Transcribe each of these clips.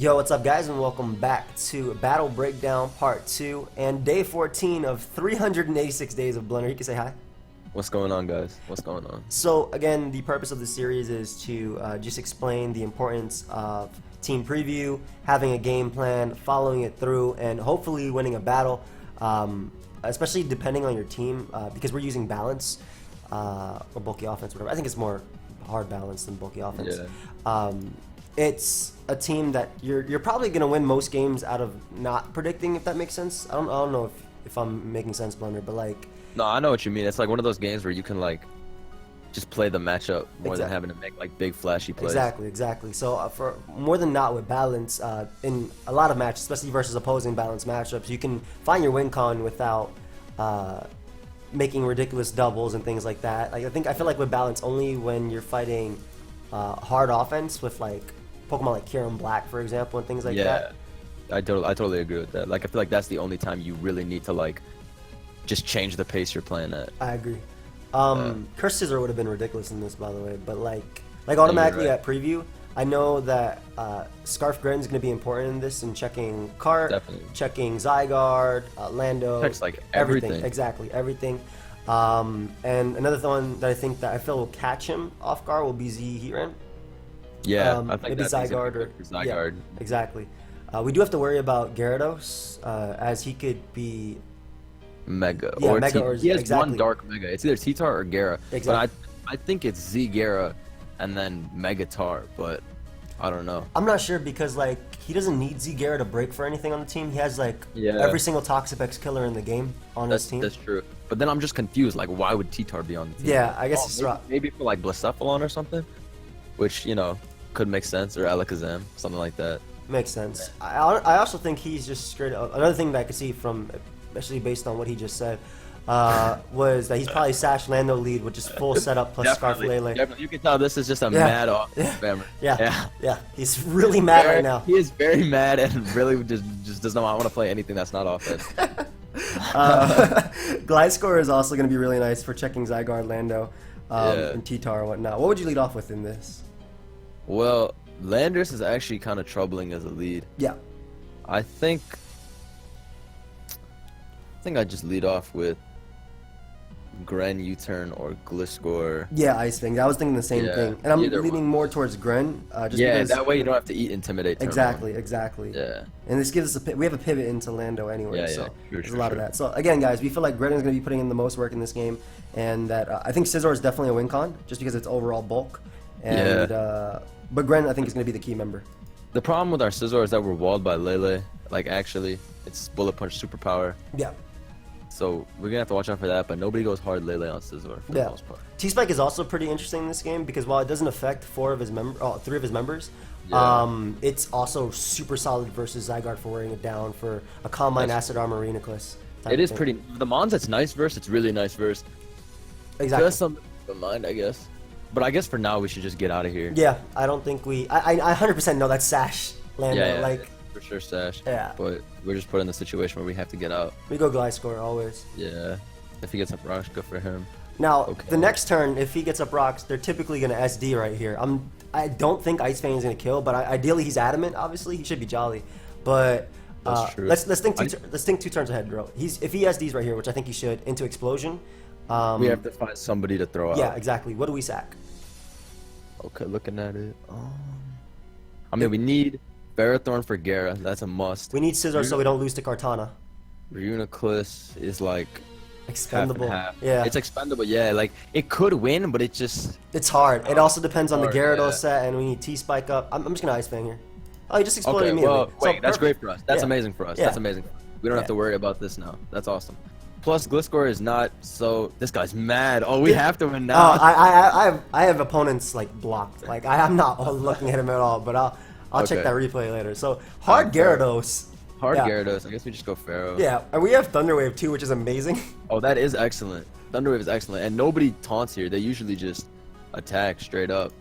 Yo, what's up guys, and welcome back to Battle Breakdown Part 2 and Day 14 of 386 days of Blunder. You can say hi. What's going on, guys? What's going on? So again, the purpose of the series is to just explain the importance of team preview, having a game plan, following it through, and hopefully winning a battle, especially depending on your team, because we're using balance or bulky offense, whatever. I think it's more hard balance than bulky offense. Yeah. It's a team that you're probably gonna win most games out of not predicting, if that makes sense. I don't know if I'm making sense, Blunder, but like. No, I know what you mean. It's like one of those games where you can like just play the matchup more than having to make like big flashy plays. Exactly. So for more than not with balance, in a lot of matches, especially versus opposing balance matchups, you can find your win con without making ridiculous doubles and things like that. Like I feel like with balance, only when you're fighting hard offense with like Pokemon like Kieran Black, for example, and things like that. I totally agree with that. Like I feel like that's the only time you really need to like just change the pace you're playing at. I agree. Curse Scizor would have been ridiculous in this, by the way, but like automatically right. at preview, I know that Scarf Grin is going to be important in this, and checking Cart, Definitely. checking Zygarde, Lando, Checks like everything. Exactly, everything. And another one that I feel will catch him off guard will be Z Heatran. Yeah, I think maybe that's Zygarde or Zygarde. Yeah, exactly. We do have to worry about Gyarados, as he could be Mega. Yeah, or Mega T or he has exactly. one dark Mega. It's either T-Tar or Gara. Exactly. But I think it's Z-Gara and then Mega Tar, but I don't know. I'm not sure because like he doesn't need Zigara to break for anything on the team. He has like Yeah. every single Toxapex killer in the game on his team. That's true. But then I'm just confused. Like, why would T-Tar be on the team? Yeah, I guess it's maybe for like Blacephalon or something, which could make sense, or Alakazam, something like that. Makes sense. I also think he's just straight up. Another thing that I could see from, especially based on what he just said, was that he's probably Sash Lando lead with just full setup plus Scarf Lele. Definitely. You can tell this is just a mad off spammer. Yeah. He's really mad right now. He is very mad and really just does not want to play anything that's not offense. Gliscor is also going to be really nice for checking Zygarde, Lando, and T-Tar and whatnot. What would you lead off with in this? Well, Landorus is actually kind of troubling as a lead. Yeah. I think I just lead off with Gren, U-turn, or Gliscor. Yeah, Ice Fang. I was thinking the same thing, and I'm leaning more towards Gren. Just because that way you don't have to eat Intimidate. Turn Exactly. one. Yeah. And this gives us we have a pivot into Lando anyway, so Sure, there's a lot of that. So again, guys, we feel like Gren is going to be putting in the most work in this game, and that I think Scizor is definitely a win con just because it's overall bulk. And but Gren, I think, is going to be the key member. The problem with our Scizor is that we're walled by Lele. Like, actually, it's Bullet Punch superpower. Yeah. So we're gonna have to watch out for that, but nobody goes hard Lele on Scizor for the most part. T-Spike is also pretty interesting in this game because while it doesn't affect three of his members, it's also super solid versus Zygarde for wearing it down for a Combine Acid Armor Arenaclus. It is pretty. The Mons, it's nice verse. It's really nice verse. Exactly. Just something to mind, I guess. But I guess for now we should just get out of here. Yeah, I don't think I 100% know that's Sash Lando. Like, for sure, Sash. Yeah. But we're just put in the situation where we have to get out. We go Gliscor always. Yeah. If he gets up rocks, good for him. Now, the next turn, if he gets up rocks, they're typically going to SD right here. I don't think Ice Fang is going to kill, but ideally he's adamant. Obviously, he should be jolly. But That's true. let's think two turns ahead, bro. If he SDs right here, which I think he should, into Explosion. We have to find somebody to throw out. Yeah, exactly. What do we sack? Okay, looking at it. I mean, we need Ferrothorn for Gara. That's a must. We need Scizor so we don't lose to Kartana. Reuniclus is like expendable. Half. Yeah, it's expendable. Yeah, like it could win, but it's hard. It also depends on the Gyarados set, and we need T-Spike up. I'm just gonna Ice Fang here. Oh, he just exploded immediately. Well, wait, that's great for us. That's amazing for us. Yeah. That's amazing. We don't have to worry about this now. That's awesome. Plus, Gliscor is not so. This guy's mad. Oh, we have to win now. I have opponents like blocked. Like I'm not looking at him at all. But I'll check that replay later. So hard Gyarados. Gyarados. I guess we just go Pharaoh. Yeah, and we have Thunder Wave too, which is amazing. Oh, that is excellent. Thunder Wave is excellent, and nobody taunts here. They usually just attack straight up.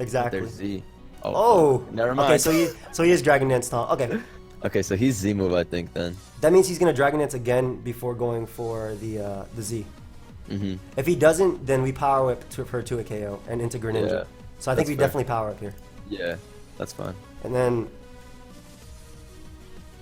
Exactly. There's Z. Oh, never mind. Okay, so he is Dragon Dance taunt. Okay. Okay, so he's Z move, I think then. That means he's gonna Dragon Dance again before going for the Z. Mm-hmm. If he doesn't, then we Power Whip to a KO and into Greninja. Yeah, So I think we definitely Power Up here. Yeah, that's fine. And then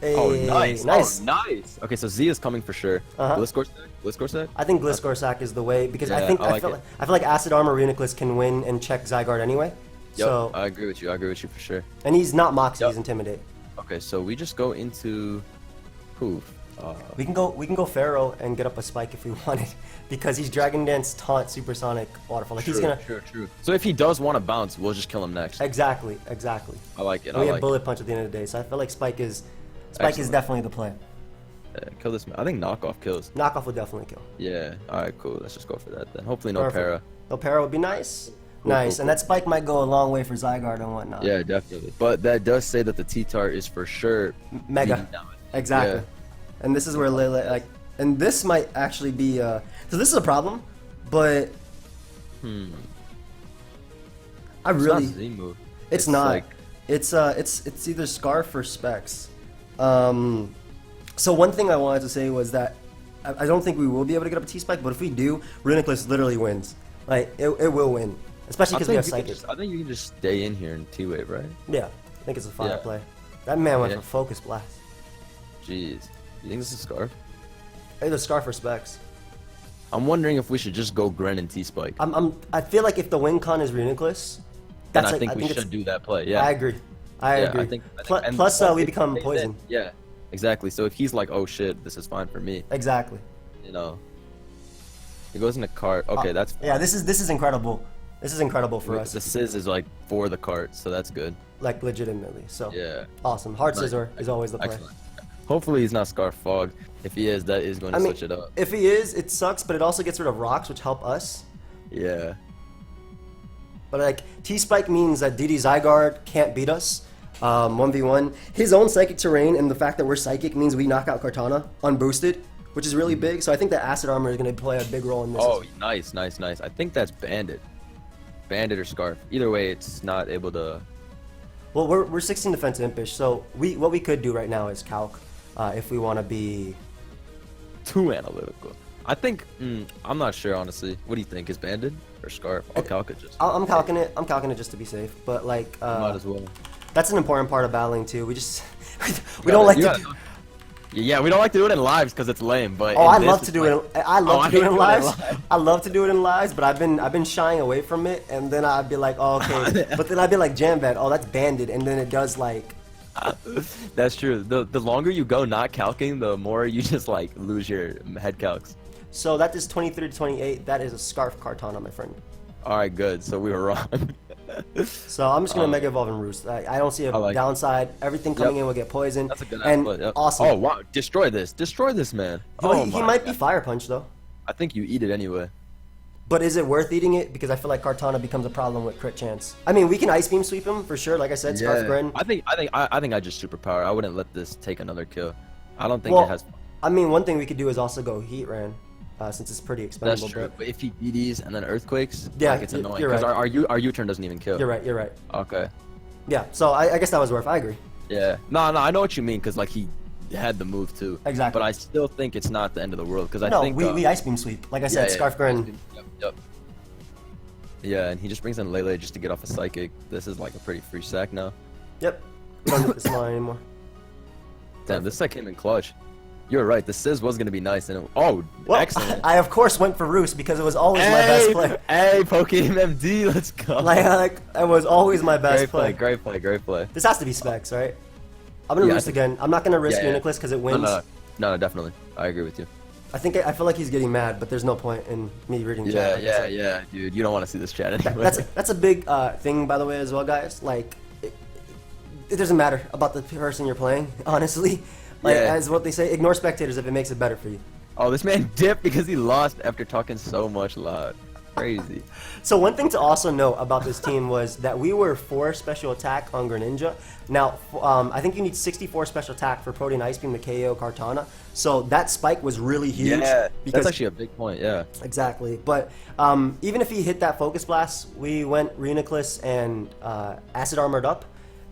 Oh, Hey, nice. nice. Oh, nice. Okay, so Z is coming for sure. Uh-huh. Gliscor sack? Gliscor sack? I think Gliscor sack is the way because Yeah, I feel like Acid Armor Reuniclus can win and check Zygarde anyway. Yep, So I agree with you. I agree with you for sure. and he's not Moxie, Yep. he's Intimidate. Okay, so we just go into who? We can go Pharaoh and get up a Spike if we wanted because he's Dragon Dance, Taunt, Supersonic, Waterfall. Like he's gonna True. So if he does want to bounce, we'll just kill him next. exactly. I like it. And we have like Bullet Punch at the end of the day, so I feel like Spike is Excellent. definitely the play. Yeah, kill this man. I think knockoff kills. Knockoff would definitely kill. Yeah. All right, cool. Let's just go for that then. Hopefully no Perfect. para. No para would be nice. Cool, Nice, cool, and that Spike might go a long way for Zygarde and whatnot. Yeah, definitely. But that does say that the T-Tart is for sure Mega. beating down. Exactly. Yeah. And this is where Lele, like, and this might actually be, so this is a problem, but I It's really, not Z move. it's not. Like, It's either Scarf or Specs. So one thing I wanted to say was that I don't think we will be able to get up a T-Spike, but if we do, Reuniclus literally wins. Like, it will win. Especially because we have Psychic. I think you can just stay in here in T-Wave, right? Yeah, I think it's a fire Yeah. play. That man went Yeah. for Focus Blast. Jeez. You think this is Scarf? Either Scarf or Specs. I'm wondering if we should just go Gren and T-Spike. I feel like if the win con is Reuniclus, Then that's I like, think we it's- should do that play, yeah. I agree. I Yeah, agree. I think and Plus, plus we if become they poison. did- Yeah, exactly. So if he's like, oh shit, this is fine for me, Exactly. you know. He goes in the cart. Okay, that's fine. Yeah, this is incredible. This is incredible for us. The Sizz is like for the cart, so that's good. Like legitimately. So Yeah. awesome. Hard Nice. Scizor is always the play. Excellent. Hopefully he's not Scarf Fog. If he is, that is going to I mean, switch it up. if he is, it sucks, but it also gets rid of rocks, which help us. Yeah. But like T-Spike means that DD Zygarde can't beat us. 1v1. His own Psychic Terrain and the fact that we're Psychic means we knock out Kartana unboosted, which is really big. So I think that Acid Armor is going to play a big role in this. Oh, nice. I think that's Bandit. Bandit or Scarf. Either way, it's not able to. Well, we're 16 defense impish, so what we could do right now is calc if we want to be. Too analytical. I think I'm not sure honestly. What do you think? Is Bandit or Scarf? I'll calc it just. I'm calcing it. I'm calcing it just to be safe, but like Might as well. that's an important part of battling too. We just we don't like to. Yeah, we don't like to do it in lives because it's lame. But Oh, I love to do it. I love to do it in hate lives. doing it live. I love to do it in lives, but I've been shying away from it, and then I'd be like, oh, okay. But then I'd be like, Jam Vet, oh, that's banded, and then it does like. That's true. The longer you go not calcing, the more you just like lose your head calcs. So that is 23 to 28. That is a Scarf Kartana, my friend. All right, good. So we were wrong. So I'm just gonna Mega Evolve and Roost. I don't see a I like it. downside. Everything coming Yep. in will get poisoned. That's a good and output. Yep. awesome. Oh wow! Destroy this man. Well, Oh he my might be God. Fire Punch though. I think you eat it anyway. But is it worth eating it? Because I feel like Kartana becomes a problem with crit chance. I mean, we can Ice Beam sweep him for sure. Like I said, Scarf Gren. I think I just superpower. I wouldn't let this take another kill. I don't think Well, it has. I mean, one thing we could do is also go Heat Ran, since it's pretty expendable. That's true. But But if he DDs and then earthquakes, Yeah, like, it's annoying you're because right. our U-turn doesn't even kill. you're right. You're right. Okay. Yeah. So I guess that was worth. I agree. Yeah. No, I know what you mean because like he had the move too. Exactly. But I still think it's not the end of the world because I No, think we Ice Beam sweep. Like I said, Scarf Gren. Yep. Yeah, and he just brings in Lele just to get off a psychic. This is like a pretty free sack now. Yep. We don't get this line anymore. Damn, this sack came in clutch. You're right. The Sizz was gonna be nice, and Well, excellent. I of course went for Roost because it was always my best play. Hey, PokeaimMD, let's go. Like it was always my best Great play. This has to be Specs, right? I'm gonna Yeah, I Roost think- again. I'm not gonna risk Yeah, yeah. Uniclus because it wins. No, definitely. I agree with you. I feel like he's getting mad, but there's no point in me reading chat. Like I said. dude. You don't want to see this chat anyway. That's a big thing, by the way, as well, guys. Like, it doesn't matter about the person you're playing, honestly. Like, Yeah. as what they say, ignore spectators if it makes it better for you. Oh, this man dipped because he lost after talking so much loud. Crazy. So one thing to also note about this team was that we were 4 special attack on Greninja. Now, I think you need 64 special attack for Protean Ice Beam to KO Kartana. So that spike was really huge. Yeah, because that's actually a big point. Yeah. Exactly. But even if he hit that Focus Blast, we went Reuniclus and Acid Armored up.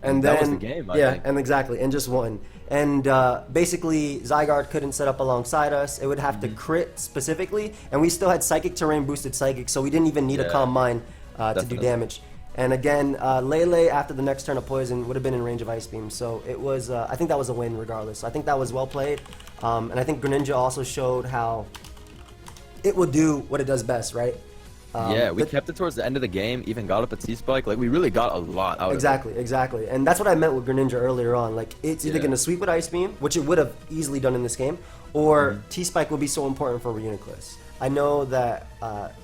And That then, was the game, I yeah, think. and exactly, and just won. And basically, Zygarde couldn't set up alongside us. It would have to crit specifically, and we still had Psychic Terrain boosted Psychic, so we didn't even need a Yeah. Calm Mind to do Definitely. damage. And again, Lele after the next turn of poison would have been in range of Ice Beam. So it was, I think that was a win regardless. I think that was well played. And I think Greninja also showed how it would do what it does best, right? Yeah, we kept it towards the end of the game, even got up a T-Spike. Like, we really got a lot out of it. Exactly. And that's what I meant with Greninja earlier on. Like, it's either going to sweep with Ice Beam, which it would have easily done in this game, or T-Spike will be so important for Reuniclus. I know that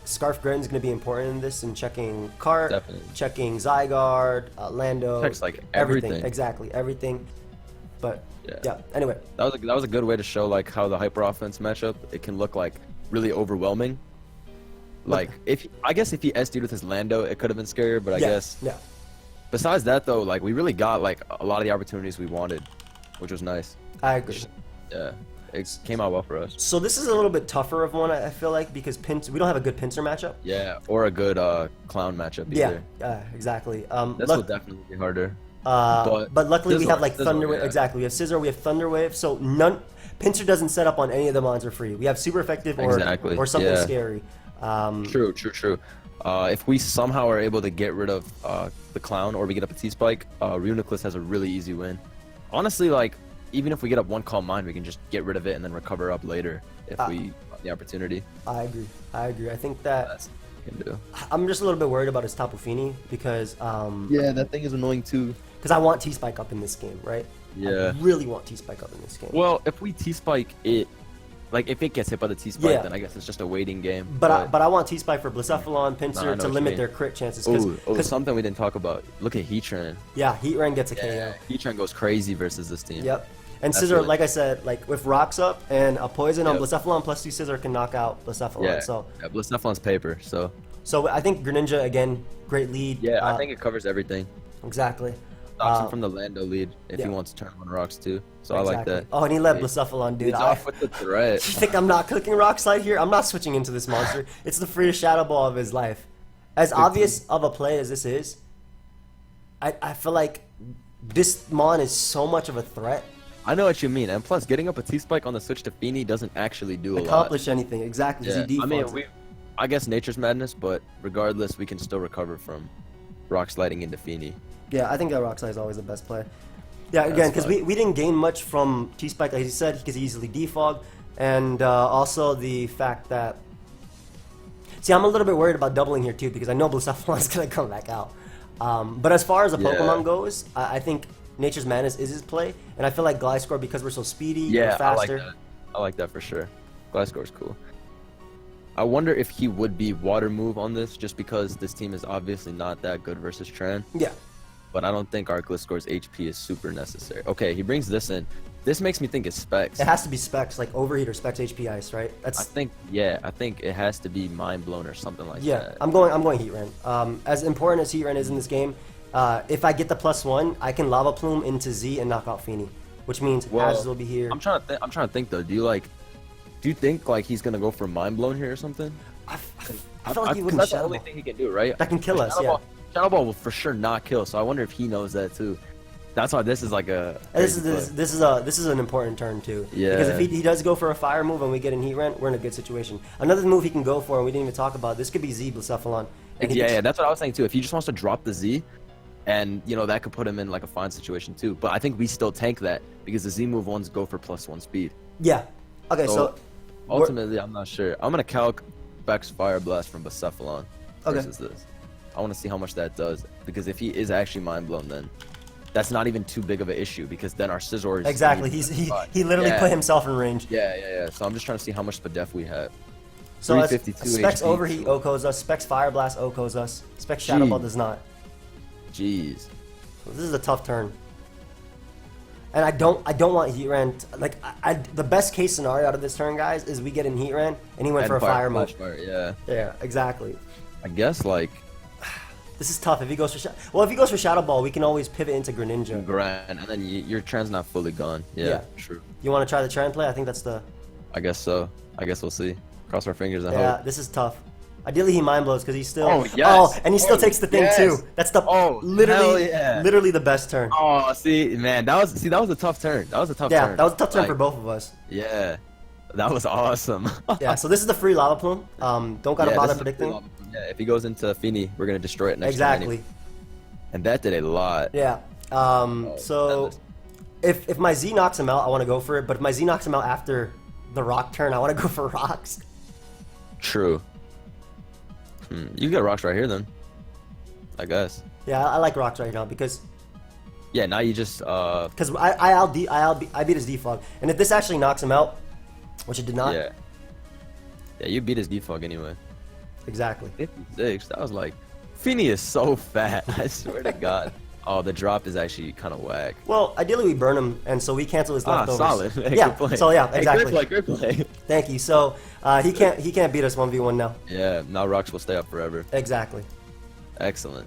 Scarf Grin is going to be important in this, in checking Cart, checking Zygarde, Lando. Checks, like, everything. Exactly, everything. But, yeah, anyway. That was a good way to show, like, how the Hyper Offense matchup, it can look, like, really overwhelming. Like, I guess if he SD'd with his Lando, it could have been scarier, but I guess. Yeah. Besides that, though, like, we really got, like, a lot of the opportunities we wanted, which was nice. I agree. Yeah, it came out well for us. So this is a little bit tougher of one, I feel like, because we don't have a good pincer matchup. Yeah, or a good Clown matchup either. Yeah, exactly. This will definitely be harder. But luckily Scizor, we have, like, Thunder Wave. yeah. Exactly, we have Scizor, we have Thunder Wave, so pincer doesn't set up on any of the mons for free. We have super effective or something scary. True. If we somehow are able to get rid of the Clown or we get up a T-Spike, Reuniclus has a really easy win. Honestly, like, even if we get up one Calm Mind, we can just get rid of it and then recover up later if we have the opportunity. I agree. I think that That's what we can do. I'm just a little bit worried about his Tapu Fini because yeah, that thing is annoying too. Because I want T-Spike up in this game, right? Yeah. I really want T-Spike up in this game. Well, if we T-Spike it, like, if it gets hit by the T-Spike, then I guess it's just a waiting game. But I want T-Spike for Blacephalon, Pinsir to limit their crit chances. Because something we didn't talk about. Look at Heatran. Yeah, Heatran gets a KO. Heatran goes crazy versus this team. Yep. And Scizor, like I said, like with rocks up and a poison on Blacephalon plus 2 Scizor can knock out Blacephalon. Yeah, so Blacephalon's paper. So I think Greninja again, great lead. Yeah, I think it covers everything. Exactly. Stops him from the Lando lead if he wants to turn on rocks too. So I like that. Oh, and he led Blacephalon, dude. He's off with the threat. You think I'm not clicking Rock Slide here? I'm not switching into this monster. It's the freest Shadow Ball of his life. As obvious of a play as this is, I feel like this Mon is so much of a threat. I know what you mean, and plus, getting up a T-Spike on the switch to Fini doesn't actually do accomplish anything. Exactly. Yeah. I mean, I guess Nature's Madness, but regardless, we can still recover from Rock Sliding into Fini. Yeah, I think that Rock Slide is always the best play. Yeah, again, because we didn't gain much from T-Spike, as he said, he could easily defog, and also the fact that... See, I'm a little bit worried about doubling here, too, because I know Blacephalon's going to come back out. But as far as a Pokemon goes, I think Nature's Madness is his play, and I feel like Gliscor, because we're so speedy, we're faster. I like that for sure. Gliscor's cool. I wonder if he would be Water Move on this, just because this team is obviously not that good versus Tran. Yeah. But I don't think our Gliscor's HP is super necessary. Okay, he brings this in. This makes me think it's Specs. It has to be Specs, like Overheat or Specs HP Ice, right? I think it has to be Mind Blown or something like that. Yeah, I'm going Heatran. As important as Heatran is in this game, if I get the +1, I can Lava Plume into Z and knock out Fini, which means Ashes will be here. I'm trying to think though. Do you think like he's gonna go for Mind Blown here or something? I feel like he wouldn't. That's the only thing he can do, right? That can kill us. Shadow Ball will for sure not kill, so I wonder if he knows that too. That's why this is like a. This is an important turn too. Yeah. Because if he does go for a fire move and we get in Heatran, we're in a good situation. Another move he can go for, and we didn't even talk about. This could be Z Blacephalon. Yeah, that's what I was saying too. If he just wants to drop the Z, and that could put him in like a fine situation too. But I think we still tank that because the Z move ones go for +1 speed. Yeah. Okay. So ultimately, I'm not sure. I'm gonna calc Beck's Fire Blast from Blacephalon versus this. I want to see how much that does, because if he is actually Mind Blown, then that's not even too big of an issue, because then our Scizor is... Exactly, he literally put himself in range. Yeah. So I'm just trying to see how much Spadef we have. So 352 Specs HP. Overheat Okos us, Specs Fire Blast Okos us, Specs Shadow Ball does not. Jeez. So this is a tough turn. And I don't want Heatran. Like, the best case scenario out of this turn, guys, is we get in Heatran and he went for a fire move. Yeah, exactly. I guess, like... This is tough. If he goes for if he goes for Shadow Ball, we can always pivot into Greninja. And then your Tran's not fully gone. Yeah, true. You want to try the Tran play? I think that's the... I guess so. I guess we'll see. Cross our fingers and hope. Yeah, this is tough. Ideally, he Mind Blows because he's still... and he still takes the thing too. That's the literally the best turn. Oh, see, man, that was a tough turn. That was a tough turn. Yeah, that was a tough turn for both of us. Yeah, that was awesome. Yeah, so this is the free Lava Plume. Don't gotta bother predicting. Yeah, if he goes into Fini, we're gonna destroy it next Exactly. turn. And that did a lot. Yeah. So if my Z knocks him out, I want to go for it. But if my Z knocks him out after the rock turn, I want to go for rocks. True. You can get rocks right here then, I guess. Yeah, I like rocks right now because Yeah, now you just I beat his defog, and if this actually knocks him out, which it did not. Yeah, you beat his defog anyway. Exactly. 56. That was like, Feeny is so fat. I swear to God. Oh, the drop is actually kind of whack. Well, ideally we burn him, and so we cancel his leftovers. Solid. Yeah. So yeah, exactly. Hey, great play. Thank you. So he can't beat us 1v1 now. Yeah, now rocks will stay up forever. Exactly. Excellent.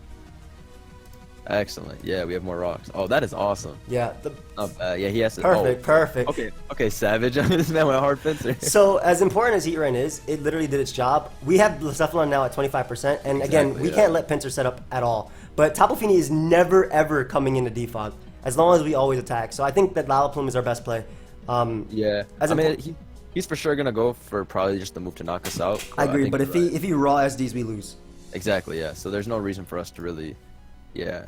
Excellent. Yeah, we have more rocks. Oh, that is awesome. Yeah. Yeah, he has to. Perfect. Okay, Savage. I mean, this man went hard fencer. So as important as Heat Rain is, it literally did its job. We have Blacephalon now at 25%, and again, we can't let Pinsir set up at all. But Tapu Fini is never ever coming into defog as long as we always attack. So I think that Lava Plume is our best play. Yeah. I mean, he's for sure gonna go for probably just the move to knock us out. I agree, but if he raw SDs, we lose. Exactly. Yeah. So there's no reason for us to really. Yeah.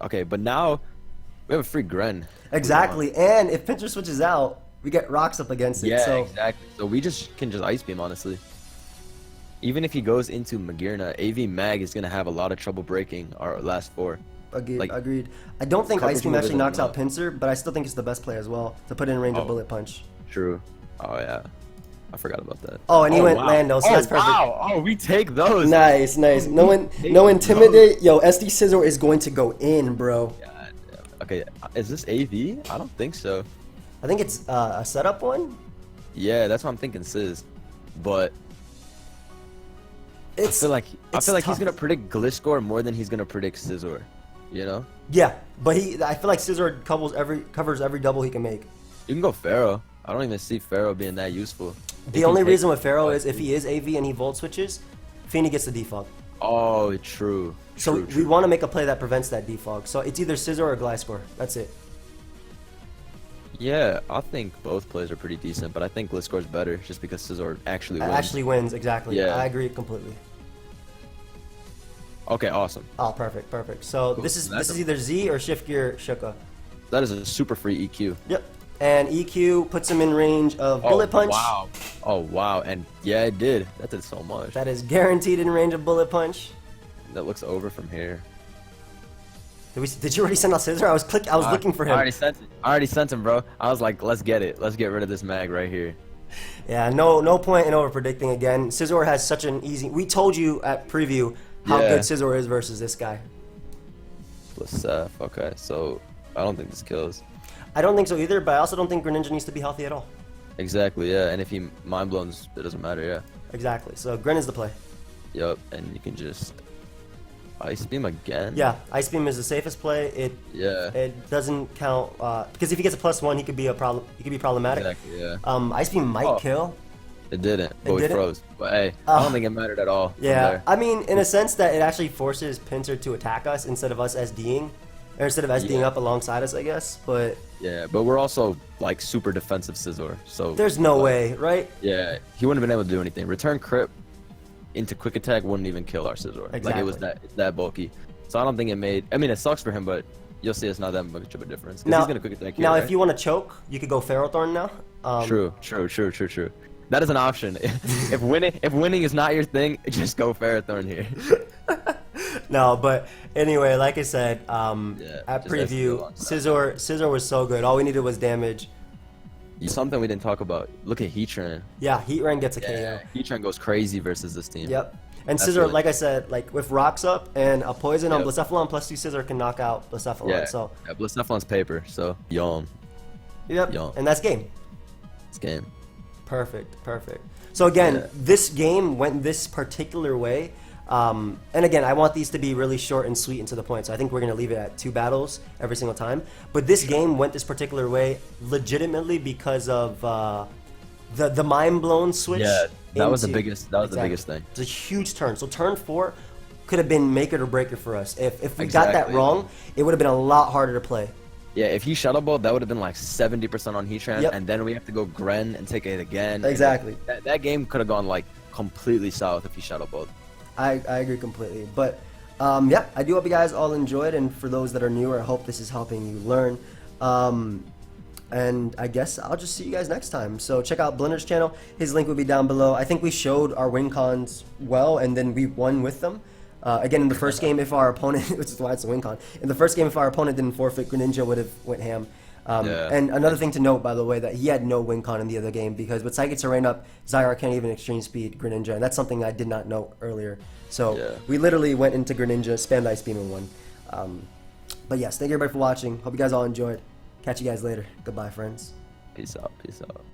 Okay, but now we have a free Gren. Exactly, and if Pinsir switches out, we get rocks up against it. Yeah, so. exactly. So we can just Ice Beam, honestly. Even if he goes into Magearna, AV Mag is going to have a lot of trouble breaking our last 4. Agreed. I don't think Ice Beam actually knocks out Pinsir, but I still think it's the best play as well to put in range of Bullet Punch. True. Oh, yeah. I forgot about that. Oh, and he went Lando, so that's perfect. Wow. Oh, we take those. Nice. No intimidate. Yo, SD Scizor is going to go in, bro. God. Okay, is this AV? I don't think so. I think it's a setup one. Yeah, that's what I'm thinking, Sizz. But I feel like he's gonna predict Gliscor more than he's gonna predict Scizor. You know? Yeah, but I feel like Scizor covers every double he can make. You can go Pharaoh. I don't even see Pharaoh being that useful. The only reason with Pharaoh is if he is AV and he volt switches, Feeny gets the defog. Oh, true. So we want to make a play that prevents that defog. So it's either Scizor or Gliscor. That's it. Yeah, I think both plays are pretty decent, but I think Gliscor's better just because Scizor actually wins. Actually wins, exactly. Yeah. I agree completely. Okay, awesome. Oh, perfect. So cool. This is either Z or Shift Gear Shuka. That is a super free EQ. Yep. And EQ puts him in range of Bullet Punch. Wow. Oh, wow. And yeah, it did. That did so much. That is guaranteed in range of Bullet Punch. That looks over from here. Did you already send out Scizor? I was looking for him. I already sent him, bro. I was like, let's get it. Let's get rid of this mag right here. Yeah, no point in over predicting again. Scizor has such an easy. We told you at preview how good Scizor is versus this guy. Blasef. Okay, so I don't think this kills. I don't think so either, but I also don't think Greninja needs to be healthy at all. Exactly, yeah. And if he mind blows, it doesn't matter, yeah. Exactly. So Gren is the play. Yup, and you can just Ice Beam again. Yeah, Ice Beam is the safest play. It doesn't count because if he gets a +1, he could be a problem. He could be problematic. Exactly, yeah. Ice Beam might kill. It didn't, but we froze. But hey, I don't think it mattered at all. Yeah, I mean, in a sense that it actually forces Pinsir to attack us instead of us SDing. Or instead of SDing up alongside us, I guess, but... Yeah, but we're also, like, super defensive Scizor, so... There's no way, right? Yeah, he wouldn't have been able to do anything. Return Crit into Quick Attack wouldn't even kill our Scizor. Exactly. Like, it was that bulky. So I don't think it made... I mean, it sucks for him, but you'll see it's not that much of a difference. Now, he's gonna Quick Attack here, now right? If you want to choke, you could go Ferrothorn now. True. That is an option. if winning is not your thing, just go Ferrothorn here. No, but anyway, like I said, at preview, Scizor was so good. All we needed was damage. Something we didn't talk about. Look at Heatran. Yeah, Heatran gets a KO. Heatran goes crazy versus this team. Yep. And Scizor, really like I said, like with rocks up and a poison on Blacephalon +2 Scizor can knock out Blacephalon. Yeah. So Blacephalon's paper. So yum. Yep. Yum. And that's game. It's game. Perfect. So again, this game went this particular way. And again, I want these to be really short and sweet and to the point. So I think we're going to leave it at 2 battles every single time. But this game went this particular way legitimately because of the mind blown switch. Yeah, that was the biggest. That was the biggest thing. It's a huge turn. So turn 4 could have been make it or break it for us. If we got that wrong, it would have been a lot harder to play. Yeah, if he Shadow Ball, that would have been like 70% on Heatran, and then we have to go Gren and take it again. Exactly. That game could have gone like completely south if he Shadow Balled. I agree completely. But Yeah, I do hope you guys all enjoyed, and for those that are newer, I hope this is helping you learn. And I guess I'll just see you guys next time. So check out Blunder's channel. His link will be down below. I think we showed our win cons well, and then we won with them. Again, in the first game, if our opponent, which is why it's a win con, in the first game, if our opponent didn't forfeit, Greninja would have went ham. And another thing to note, by the way, that he had no win con in the other game, because with Psychic Terrain up, Zyar can't even extreme speed Greninja, and that's something I did not know earlier. So we literally went into Greninja, spammed Ice Beam, and won. But yes, thank you everybody for watching. Hope you guys all enjoyed. Catch you guys later. Goodbye, friends. Peace out. Peace out.